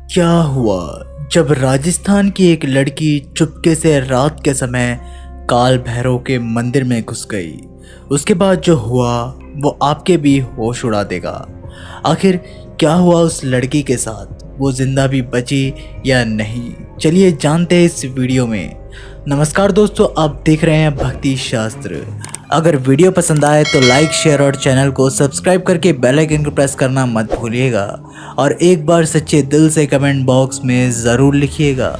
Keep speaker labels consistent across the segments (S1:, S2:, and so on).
S1: क्या हुआ जब राजस्थान की एक लड़की चुपके से रात के समय काल भैरव के मंदिर में घुस गई। उसके बाद जो हुआ वो आपके भी होश उड़ा देगा। आखिर क्या हुआ उस लड़की के साथ, वो जिंदा भी बची या नहीं, चलिए जानते हैं इस वीडियो में। नमस्कार दोस्तों, आप देख रहे हैं भक्ति शास्त्र। अगर वीडियो पसंद आए तो लाइक, शेयर और चैनल को सब्सक्राइब करके बेल आइकन को प्रेस करना मत भूलिएगा और एक बार सच्चे दिल से कमेंट बॉक्स में ज़रूर लिखिएगा,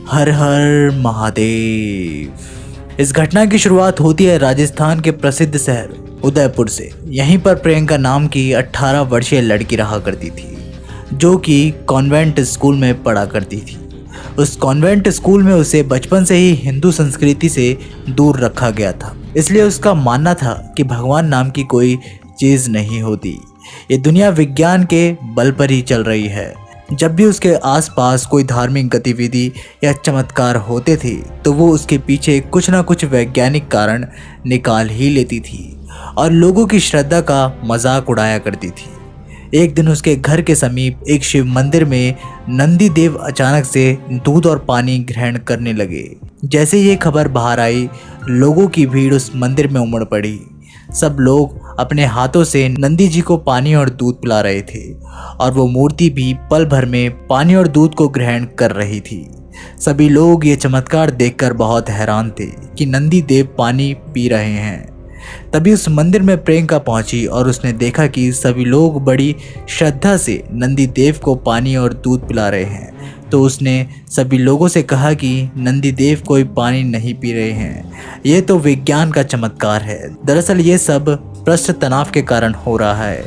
S1: हर हर महादेव। इस घटना की शुरुआत होती है राजस्थान के प्रसिद्ध शहर उदयपुर से। यहीं पर प्रियंका नाम की 18 वर्षीय लड़की रहा करती थी, जो कि कॉन्वेंट स्कूल में पढ़ा करती थी। उस कॉन्वेंट स्कूल में उसे बचपन से ही हिंदू संस्कृति से दूर रखा गया था, इसलिए उसका मानना था कि भगवान नाम की कोई चीज़ नहीं होती, ये दुनिया विज्ञान के बल पर ही चल रही है। जब भी उसके आसपास कोई धार्मिक गतिविधि या चमत्कार होते थे तो वो उसके पीछे कुछ ना कुछ वैज्ञानिक कारण निकाल ही लेती थी और लोगों की श्रद्धा का मजाक उड़ाया करती थी। एक दिन उसके घर के समीप एक शिव मंदिर में नंदी देव अचानक से दूध और पानी ग्रहण करने लगे। जैसे ये खबर बाहर आई, लोगों की भीड़ उस मंदिर में उमड़ पड़ी। सब लोग अपने हाथों से नंदी जी को पानी और दूध पिला रहे थे और वो मूर्ति भी पल भर में पानी और दूध को ग्रहण कर रही थी। सभी लोग ये चमत्कार देखकर बहुत हैरान थे कि नंदी देव पानी पी रहे हैं। तभी उस मंदिर में प्रियंका पहुंची और उसने देखा कि सभी लोग बड़ी श्रद्धा से नंदी देव को पानी और दूध पिला रहे हैं। तो उसने सभी लोगों से कहा कि नंदी देव कोई पानी नहीं पी रहे हैं, ये तो विज्ञान का चमत्कार है। दरअसल ये सब पृष्ठ तनाव के कारण हो रहा है।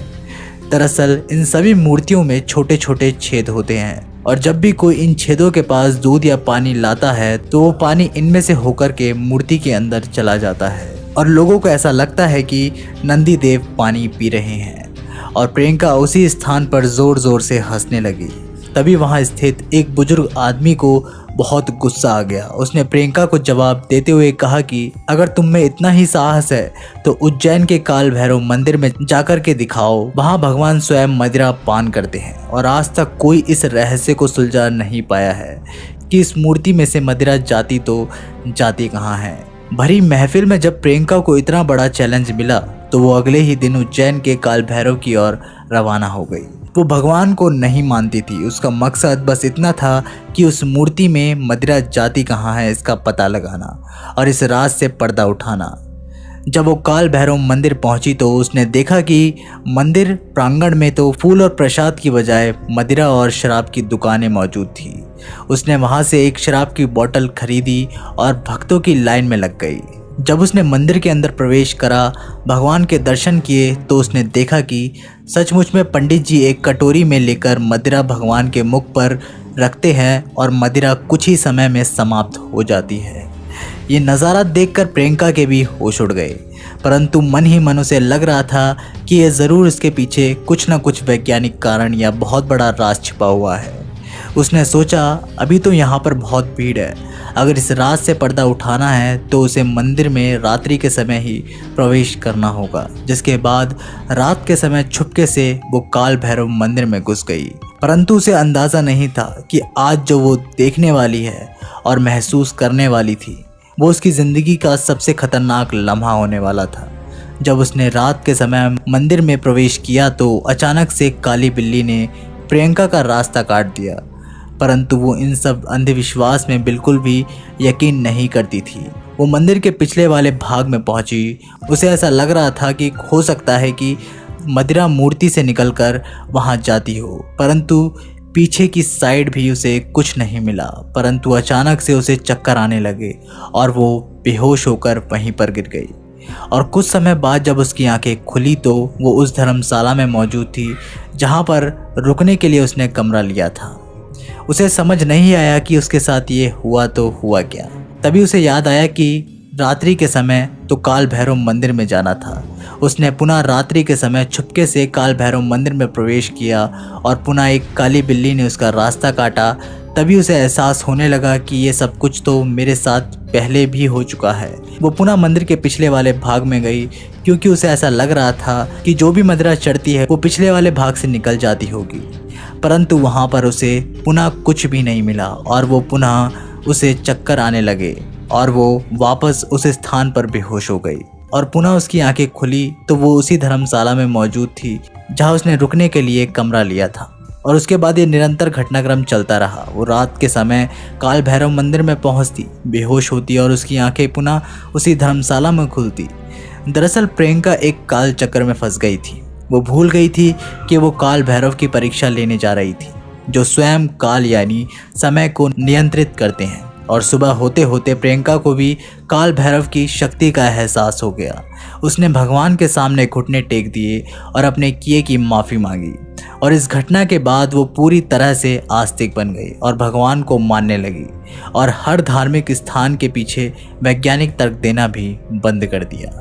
S1: दरअसल इन सभी मूर्तियों में छोटे छोटे छेद होते हैं और जब भी कोई इन छेदों के पास दूध या पानी लाता है तो वो पानी इनमें से होकर के मूर्ति के अंदर चला जाता है और लोगों को ऐसा लगता है कि नंदी देव पानी पी रहे हैं। और प्रियंका उसी स्थान पर जोर जोर से हंसने लगी। तभी वहां स्थित एक बुजुर्ग आदमी को बहुत गुस्सा आ गया। उसने प्रियंका को जवाब देते हुए कहा कि अगर तुम में इतना ही साहस है तो उज्जैन के काल भैरव मंदिर में जाकर के दिखाओ, वहां भगवान स्वयं मदिरा पान करते हैं और आज तक कोई इस रहस्य को सुलझा नहीं पाया है कि इस मूर्ति में से मदिरा जाती तो जाती कहाँ है। भरी महफिल में जब प्रियंका को इतना बड़ा चैलेंज मिला तो वो अगले ही दिन उज्जैन के काल भैरव की ओर रवाना हो गई। वो भगवान को नहीं मानती थी, उसका मकसद बस इतना था कि उस मूर्ति में मदिरा जाती कहाँ है इसका पता लगाना और इस राज से पर्दा उठाना। जब वो काल भैरव मंदिर पहुंची तो उसने देखा कि मंदिर प्रांगण में तो फूल और प्रसाद की बजाय मदिरा और शराब की दुकानें मौजूद थी। उसने वहां से एक शराब की बोतल खरीदी और भक्तों की लाइन में लग गई। जब उसने मंदिर के अंदर प्रवेश करा, भगवान के दर्शन किए तो उसने देखा कि सचमुच में पंडित जी एक कटोरी में लेकर मदिरा भगवान के मुख पर रखते हैं और मदिरा कुछ ही समय में समाप्त हो जाती है। ये नज़ारा देखकर प्रियंका के भी होश उड़ गए, परंतु मन ही मन उसे लग रहा था कि यह ज़रूर इसके पीछे कुछ न कुछ वैज्ञानिक कारण या बहुत बड़ा राज छिपा हुआ है। उसने सोचा अभी तो यहाँ पर बहुत भीड़ है, अगर इस राज से पर्दा उठाना है तो उसे मंदिर में रात्रि के समय ही प्रवेश करना होगा। जिसके बाद रात के समय छुपके से वो काल भैरव मंदिर में घुस गई। परंतु उसे अंदाज़ा नहीं था कि आज जो वो देखने वाली है और महसूस करने वाली थी वो उसकी ज़िंदगी का सबसे खतरनाक लम्हा होने वाला था। जब उसने रात के समय मंदिर में प्रवेश किया तो अचानक से काली बिल्ली ने प्रियंका का रास्ता काट दिया, परंतु वो इन सब अंधविश्वास में बिल्कुल भी यकीन नहीं करती थी। वो मंदिर के पिछले वाले भाग में पहुंची। उसे ऐसा लग रहा था कि हो सकता है कि मदिरा मूर्ति से निकलकर वहां जाती हो, परंतु पीछे की साइड भी उसे कुछ नहीं मिला। परंतु अचानक से उसे चक्कर आने लगे और वो बेहोश होकर वहीं पर गिर गई। और कुछ समय बाद जब उसकी आंखें खुली तो वो उस धर्मशाला में मौजूद थी जहां पर रुकने के लिए उसने कमरा लिया था। उसे समझ नहीं आया कि उसके साथ ये हुआ तो हुआ क्या। तभी उसे याद आया कि रात्रि के समय तो काल भैरव मंदिर में जाना था। उसने पुनः रात्रि के समय छुपके से काल भैरव मंदिर में प्रवेश किया और पुनः एक काली बिल्ली ने उसका रास्ता काटा। तभी उसे एहसास होने लगा कि ये सब कुछ तो मेरे साथ पहले भी हो चुका है। वो पुनः मंदिर के पिछले वाले भाग में गई क्योंकि उसे ऐसा लग रहा था कि जो भी मदिरा चढ़ती है वो पिछले वाले भाग से निकल जाती होगी। परंतु वहाँ पर उसे पुनः कुछ भी नहीं मिला और वो पुनः उसे चक्कर आने लगे और वो वापस उस स्थान पर बेहोश हो गई। और पुनः उसकी आंखें खुली तो वो उसी धर्मशाला में मौजूद थी जहाँ उसने रुकने के लिए कमरा लिया था। और उसके बाद ये निरंतर घटनाक्रम चलता रहा। वो रात के समय काल भैरव मंदिर में पहुंचती, बेहोश होती और उसकी आंखें पुनः उसी धर्मशाला में खुलती। दरअसल प्रियंका एक काल चक्कर में फंस गई थी। वो भूल गई थी कि वो काल भैरव की परीक्षा लेने जा रही थी, जो स्वयं काल यानी समय को नियंत्रित करते हैं। और सुबह होते होते प्रियंका को भी काल भैरव की शक्ति का एहसास हो गया। उसने भगवान के सामने घुटने टेक दिए और अपने किए की माफ़ी मांगी। और इस घटना के बाद वो पूरी तरह से आस्तिक बन गई और भगवान को मानने लगी और हर धार्मिक स्थान के पीछे वैज्ञानिक तर्क देना भी बंद कर दिया।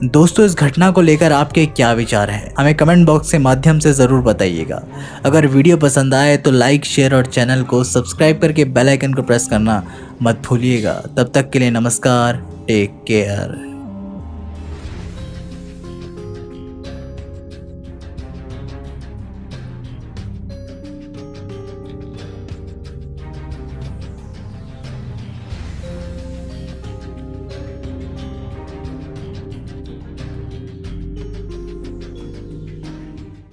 S1: दोस्तों, इस घटना को लेकर आपके क्या विचार हैं? हमें कमेंट बॉक्स के माध्यम से ज़रूर बताइएगा। अगर वीडियो पसंद आए तो लाइक, शेयर और चैनल को सब्सक्राइब करके बेल आइकन को प्रेस करना मत भूलिएगा। तब तक के लिए नमस्कार, टेक केयर।